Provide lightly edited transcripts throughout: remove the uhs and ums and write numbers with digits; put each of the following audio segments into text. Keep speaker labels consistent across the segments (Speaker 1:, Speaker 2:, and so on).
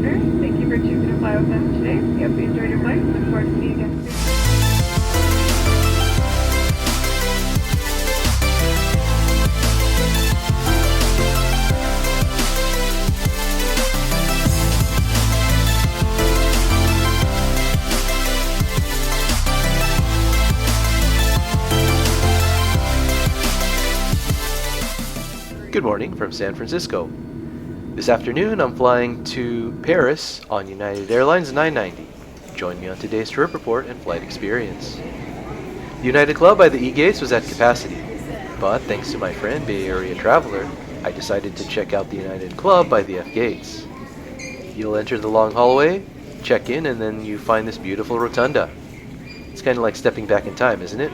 Speaker 1: partners. Thank you for choosing to fly with us today. We hope you enjoyed your flight. Look forward to seeing you again soon.
Speaker 2: Good morning from San Francisco. This afternoon I'm flying to Paris on United Airlines 990. Join me on today's trip report and flight experience. The United Club by the E-gates was at capacity, but thanks to my friend Bay Area Traveler, I decided to check out the United Club by the F-gates. You'll enter the long hallway, check in, and then you find this beautiful rotunda. It's kind of like stepping back in time, isn't it?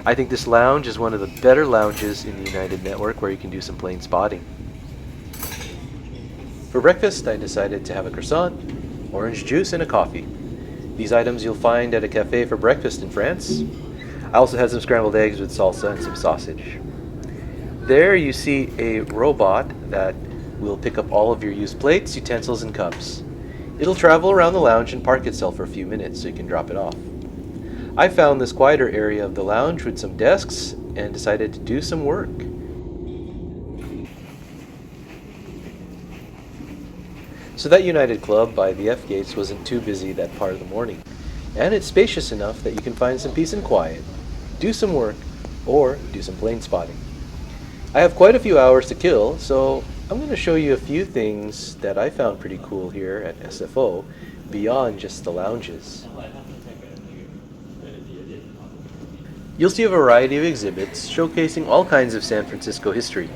Speaker 2: I think this lounge is one of the better lounges in the United network where you can do some plane spotting. For breakfast, I decided to have a croissant, orange juice, and a coffee. These items you'll find at a cafe for breakfast in France. I also had some scrambled eggs with salsa and some sausage. There you see a robot that will pick up all of your used plates, utensils, and cups. It'll travel around the lounge and park itself for a few minutes so you can drop it off. I found this quieter area of the lounge with some desks and decided to do some work. So that United Club by the F-gates wasn't too busy that part of the morning. And it's spacious enough that you can find some peace and quiet, do some work, or do some plane spotting. I have quite a few hours to kill, so I'm going to show you a few things that I found pretty cool here at SFO beyond just the lounges. You'll see a variety of exhibits showcasing all kinds of San Francisco history.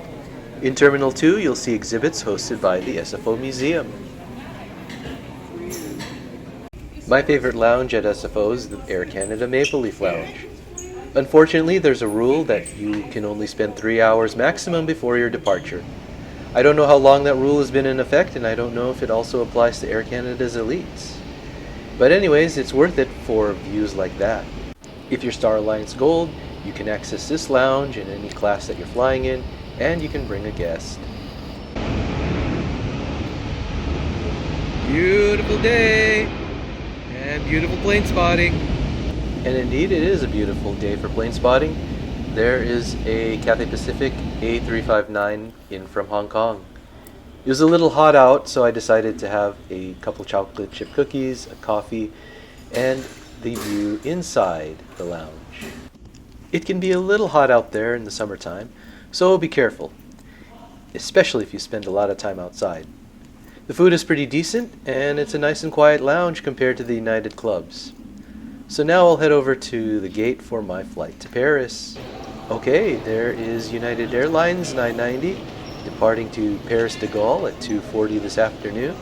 Speaker 2: In Terminal 2, you'll see exhibits hosted by the SFO Museum. My favorite lounge at SFO is the Air Canada Maple Leaf Lounge. Unfortunately, there's a rule that you can only spend 3 hours maximum before your departure. I don't know how long that rule has been in effect, and I don't know if it also applies to Air Canada's elites. But anyways, it's worth it for views like that. If you're Star Alliance Gold, you can access this lounge in any class that you're flying in, and you can bring a guest. Beautiful day! And beautiful plane spotting! And indeed, it is a beautiful day for plane spotting. There is a Cathay Pacific A359 in from Hong Kong. It was a little hot out, so I decided to have a couple chocolate chip cookies, a coffee, and the view inside the lounge. It can be a little hot out there in the summertime, so be careful, especially if you spend a lot of time outside. The food is pretty decent, and it's a nice and quiet lounge compared to the United clubs. So now I'll head over to the gate for my flight to Paris. Okay, there is United Airlines 990 departing to Paris de Gaulle at 2:40 this afternoon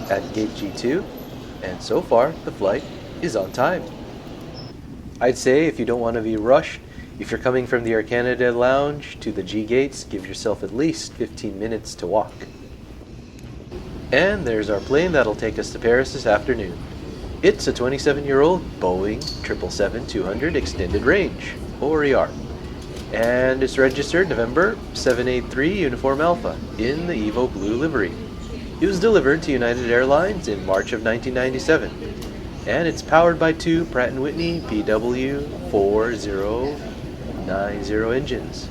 Speaker 2: at gate G2, and so far the flight is on time. I'd say if you don't want to be rushed, if you're coming from the Air Canada lounge to the G gates, give yourself at least 15 minutes to walk. And there's our plane that'll take us to Paris this afternoon. It's a 27-year-old Boeing 777-200 extended range, or ER. And it's registered November 783 Uniform Alpha in the Evo Blue livery. It was delivered to United Airlines in March of 1997. And it's powered by two Pratt & Whitney PW4090 engines.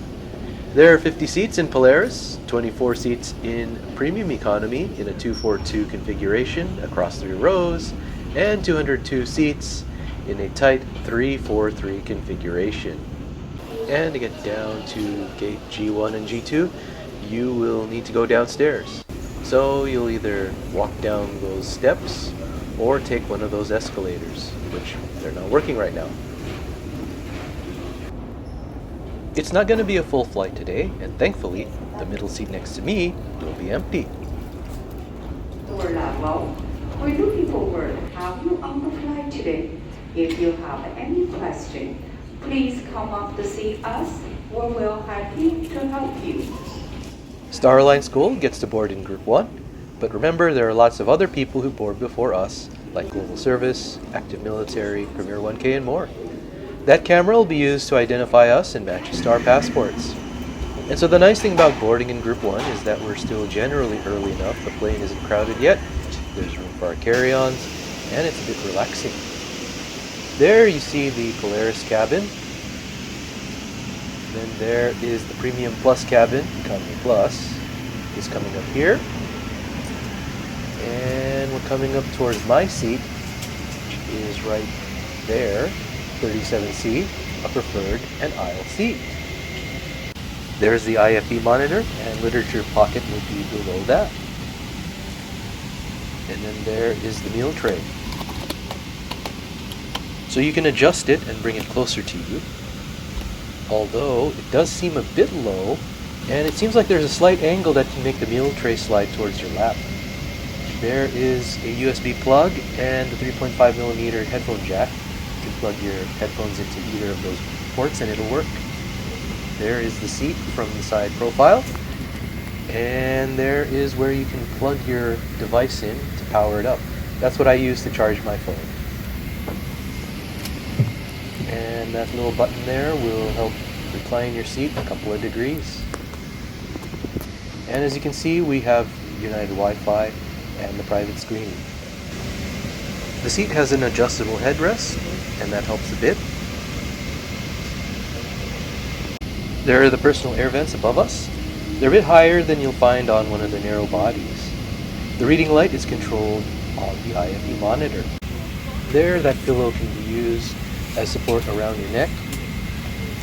Speaker 2: There are 50 seats in Polaris, 24 seats in Premium Economy in a 242 configuration across 3 rows, and 202 seats in a tight 343 configuration. And to get down to gate G1 and G2, you will need to go downstairs. So you'll either walk down those steps or take one of those escalators, which they're not working right now. It's not going to be a full flight today, and thankfully, the middle seat next to me will be empty.
Speaker 3: We're looking forward to have you on the flight today. If you have any question, please come up to see us, or we'll happy to help you.
Speaker 2: Star Alliance Gold gets to board in Group 1. But remember, there are lots of other people who board before us, like Global Service, Active Military, Premier 1K, and more. That camera will be used to identify us and match Star passports. And so the nice thing about boarding in Group 1 is that we're still generally early enough. The plane isn't crowded yet. There's room for our carry-ons, and it's a bit relaxing. There you see the Polaris cabin. Then there is the Premium Plus cabin. Economy Plus is coming up here. And we're coming up towards my seat, which is right there, 37C, a preferred and aisle seat. There's the IFE monitor, and literature pocket would be below that. And then there is the meal tray. So you can adjust it and bring it closer to you. Although it does seem a bit low, and it seems like there's a slight angle that can make the meal tray slide towards your lap. There is a USB plug and a 3.5mm headphone jack. You can plug your headphones into either of those ports and it'll work. There is the seat from the side profile. And there is where you can plug your device in to power it up. That's what I use to charge my phone. And that little button there will help recline your seat a couple of degrees. And as you can see, we have United Wi-Fi and the private screening. The seat has an adjustable headrest, and that helps a bit. There are the personal air vents above us. They're a bit higher than you'll find on one of the narrow bodies. The reading light is controlled on the IFE monitor. There, that pillow can be used as support around your neck.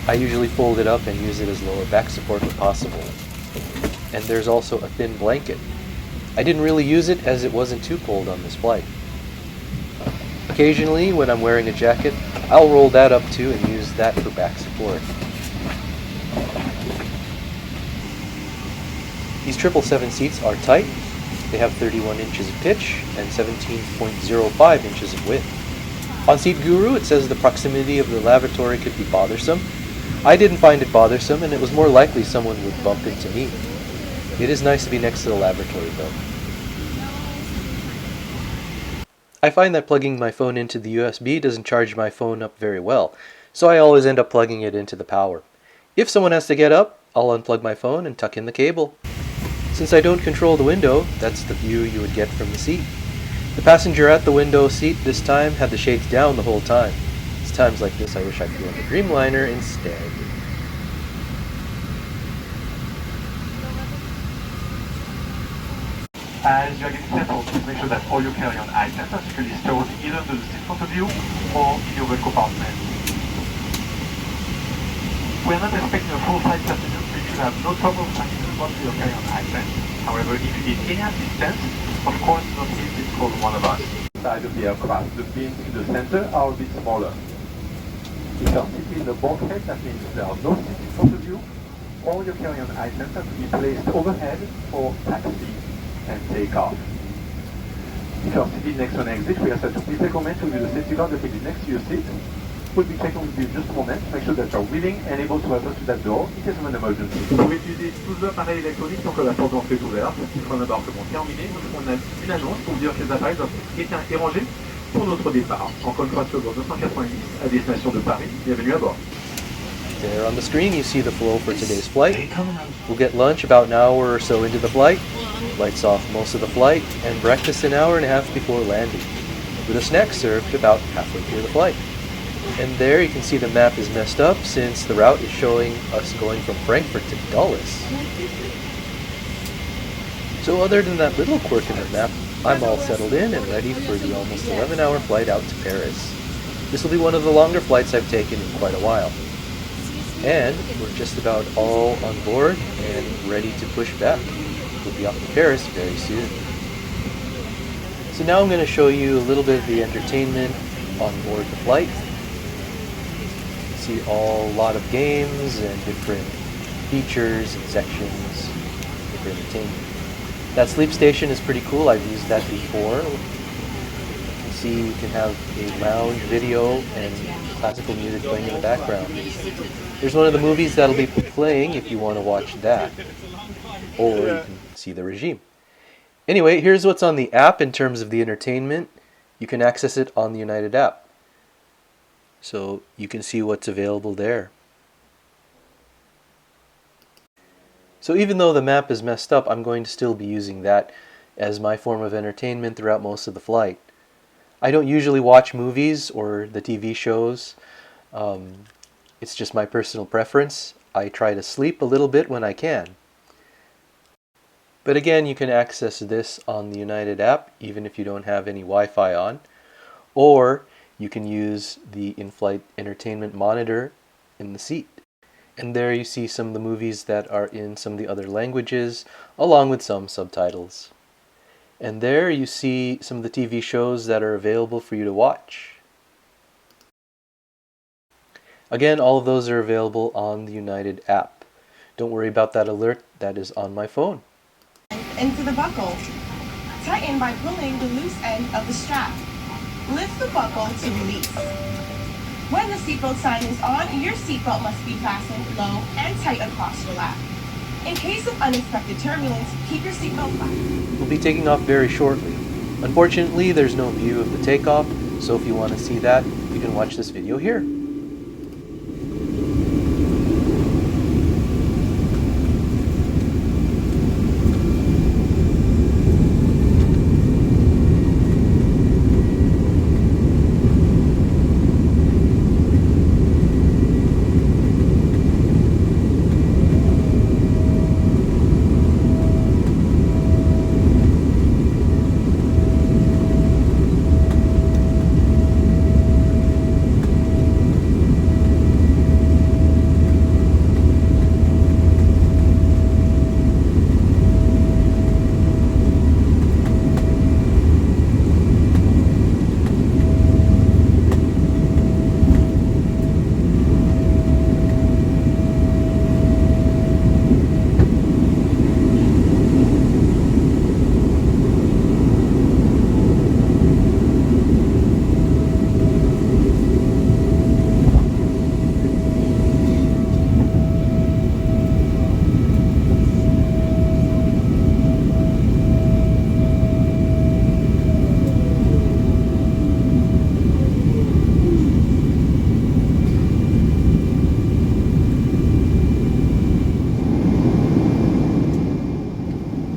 Speaker 2: I usually fold it up and use it as lower back support when possible. And there's also a thin blanket. I didn't really use it as it wasn't too cold on this flight. Occasionally, when I'm wearing a jacket, I'll roll that up too and use that for back support. These 777 seats are tight. They have 31 inches of pitch and 17.05 inches of width. On Seat Guru, it says the proximity of the lavatory could be bothersome. I didn't find it bothersome, and it was more likely someone would bump into me. It is nice to be next to the lavatory, though. I find that plugging my phone into the USB doesn't charge my phone up very well, so I always end up plugging it into the power. If someone has to get up, I'll unplug my phone and tuck in the cable. Since I don't control the window, that's the view you would get from the seat. The passenger at the window seat this time had the shades down the whole time. It's times like this I wish I could go on the Dreamliner instead.
Speaker 4: As you are getting settled, please make sure that all your carry-on items are securely stored either under the seat in front of you or in your overhead compartment. We are not expecting a full flight this afternoon, so you should have no trouble finding the spot for your carry-on items. However, if you need any assistance, of course, don't hesitate to call one of us. Side of the aircraft, the bins in the center are a bit smaller. If you are sitting in the bulkhead, that means there are no seats in front of you. All your carry-on items have to be placed overhead for taxi and take off. If you are sitting next to an exit, we ask that you please take a moment to view the safety guard located next to your seat. We'll be checking with you in just a moment. Make sure that you are willing and able to open to that door in case of an emergency. Vous pouvez utiliser tous les appareils électroniques tant que la porte d'entrée est ouverte. Une fois l'embarquement terminé, nous ferons une annonce pour vous dire que les appareils doivent être éteints et rangés pour notre départ. Encore une fois sur le 290 à destination de Paris. Bienvenue à bord.
Speaker 2: There on the screen you see the flow for today's flight. We'll get lunch about an hour or so into the flight, lights off most of the flight, and breakfast an hour and a half before landing, with a snack served about halfway through the flight. And there you can see the map is messed up since the route is showing us going from Frankfurt to Dulles. So other than that little quirk in the map, I'm all settled in and ready for the almost 11-hour flight out to Paris. This will be one of the longer flights I've taken in quite a while. And we're just about all on board and ready to push back. We'll be off to Paris very soon. So now I'm going to show you a little bit of the entertainment on board the flight. You see a lot of games and different features and sections for entertainment. That sleep station is pretty cool. I've used that before. You can see you can have a lounge video and classical music playing in the background. There's one of the movies that'll be playing if you want to watch that. Or you can see the regime. Anyway, here's what's on the app in terms of the entertainment. You can access it on the United app. So you can see what's available there. So even though the map is messed up, I'm going to still be using that as my form of entertainment throughout most of the flight. I don't usually watch movies or the TV shows. It's just my personal preference. I try to sleep a little bit when I can. But again, you can access this on the United app, even if you don't have any Wi-Fi on. Or you can use the in-flight entertainment monitor in the seat. And there you see some of the movies that are in some of the other languages, along with some subtitles. And there you see some of the TV shows that are available for you to watch. Again, all of those are available on the United app. Don't worry about that alert, that is on my phone.
Speaker 5: Into the buckle. Tighten by pulling the loose end of the strap. Lift the buckle to release. When the seatbelt sign is on, your seatbelt must be fastened low and tight across your lap. In case of unexpected turbulence, keep your seatbelt flat.
Speaker 2: We'll be taking off very shortly. Unfortunately, there's no view of the takeoff, so if you want to see that, you can watch this video here.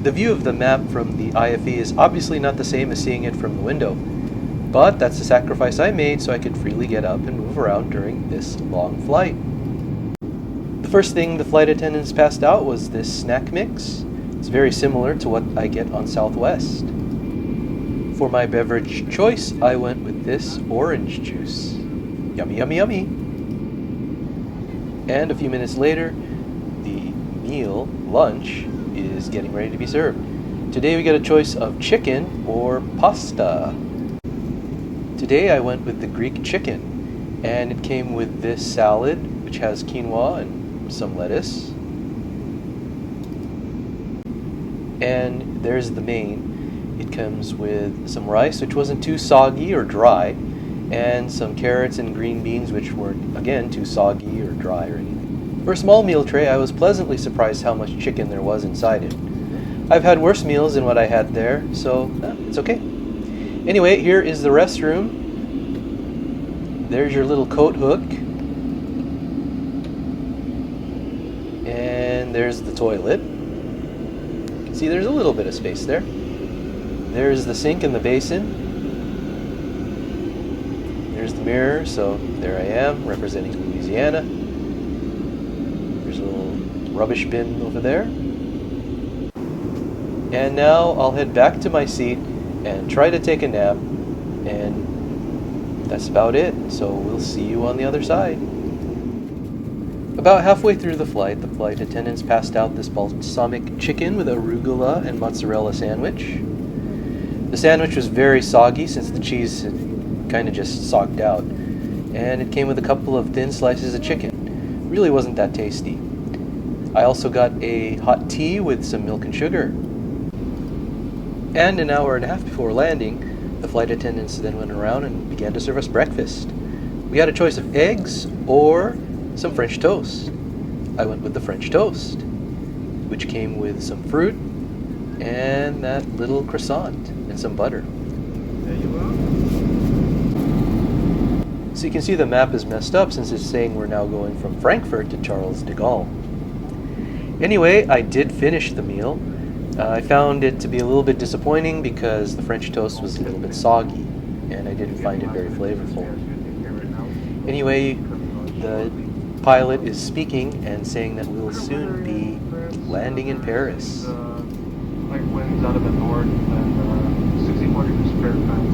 Speaker 2: The view of the map from the IFE is obviously not the same as seeing it from the window, but that's the sacrifice I made so I could freely get up and move around during this long flight. The first thing the flight attendants passed out was this snack mix. It's very similar to what I get on Southwest. For my beverage choice, I went with this orange juice. Yummy, yummy, yummy! And a few minutes later, the meal, lunch, is getting ready to be served. Today we get a choice of chicken or pasta. Today I went with the Greek chicken, and it came with this salad, which has quinoa and some lettuce. And there's the main. It comes with some rice, which wasn't too soggy or dry, and some carrots and green beans, which weren't, again, too soggy or dry or anything. For a small meal tray, I was pleasantly surprised how much chicken there was inside it. I've had worse meals than what I had there, so it's okay. Anyway, here is the restroom. There's your little coat hook. And there's the toilet. You can see there's a little bit of space there. There's the sink and the basin. There's the mirror, so there I am, representing Louisiana. Rubbish bin over there. And now I'll head back to my seat and try to take a nap, and that's about it. So we'll see you on the other side. About halfway through the flight attendants passed out this balsamic chicken with arugula and mozzarella sandwich. The sandwich was very soggy since the cheese had kind of just socked out, and it came with a couple of thin slices of chicken. Really wasn't that tasty. I also got a hot tea with some milk and sugar. And an hour and a half before landing, the flight attendants then went around and began to serve us breakfast. We had a choice of eggs or some French toast. I went with the French toast, which came with some fruit and that little croissant and some butter.
Speaker 6: There you are.
Speaker 2: So you can see the map is messed up since it's saying we're now going from Frankfurt to Charles de Gaulle. Anyway, I did finish the meal. I found it to be a little bit disappointing because the French toast was a little bit soggy, and I didn't find it very flavorful. Anyway, the pilot is speaking and saying that we'll soon be landing in Paris.
Speaker 4: Like winds out of the north and 64 degrees Fahrenheit,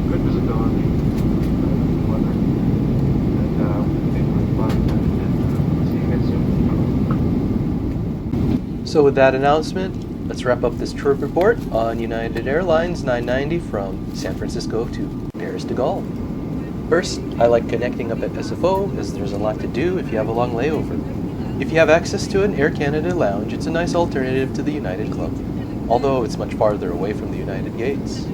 Speaker 4: good visibility, weather, and we think we're fine, and see you guys soon.
Speaker 2: So with that announcement, let's wrap up this trip report on United Airlines 990 from San Francisco to Paris de Gaulle. First, I like connecting up at SFO as there's a lot to do if you have a long layover. If you have access to an Air Canada lounge, it's a nice alternative to the United Club, although it's much farther away from the United gates.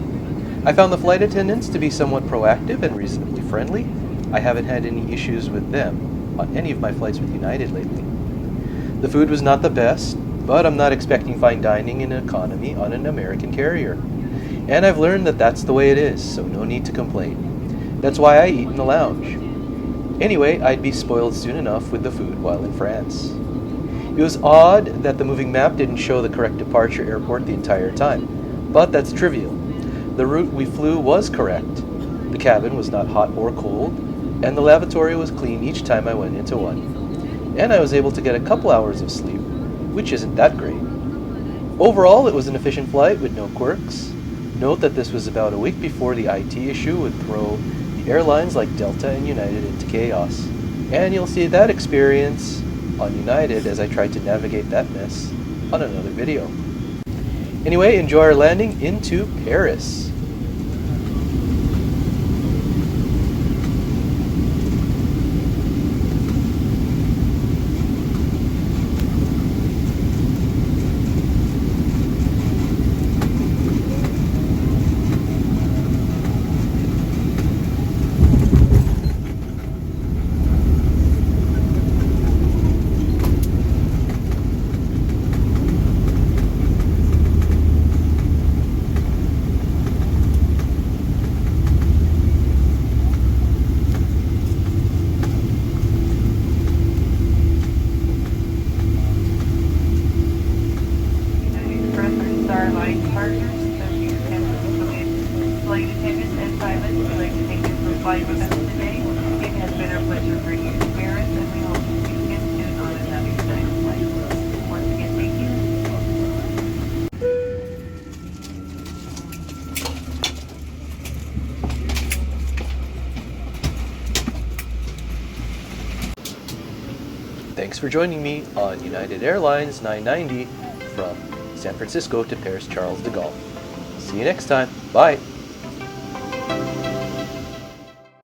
Speaker 2: I found the flight attendants to be somewhat proactive and reasonably friendly. I haven't had any issues with them on any of my flights with United lately. The food was not the best, but I'm not expecting fine dining in economy on an American carrier. And I've learned that that's the way it is, so no need to complain. That's why I eat in the lounge. Anyway, I'd be spoiled soon enough with the food while in France. It was odd that the moving map didn't show the correct departure airport the entire time, but that's trivial. The route we flew was correct. The cabin was not hot or cold, and the lavatory was clean each time I went into one. And I was able to get a couple hours of sleep, which isn't that great. Overall, it was an efficient flight with no quirks. Note that this was about a week before the IT issue would throw airlines like Delta and United into chaos. And you'll see that experience on United as I tried to navigate that mess on another video. Anyway, enjoy our landing into Paris.
Speaker 1: Flight attendants and pilots, we'd like to thank you for flying with us today. It has been our pleasure bringing you to Paris, and we hope to see you again soon on another exciting flight. Once again, thank you.
Speaker 2: Thanks for joining me on United Airlines 990 from San Francisco to Paris Charles de Gaulle. See you next time. Bye.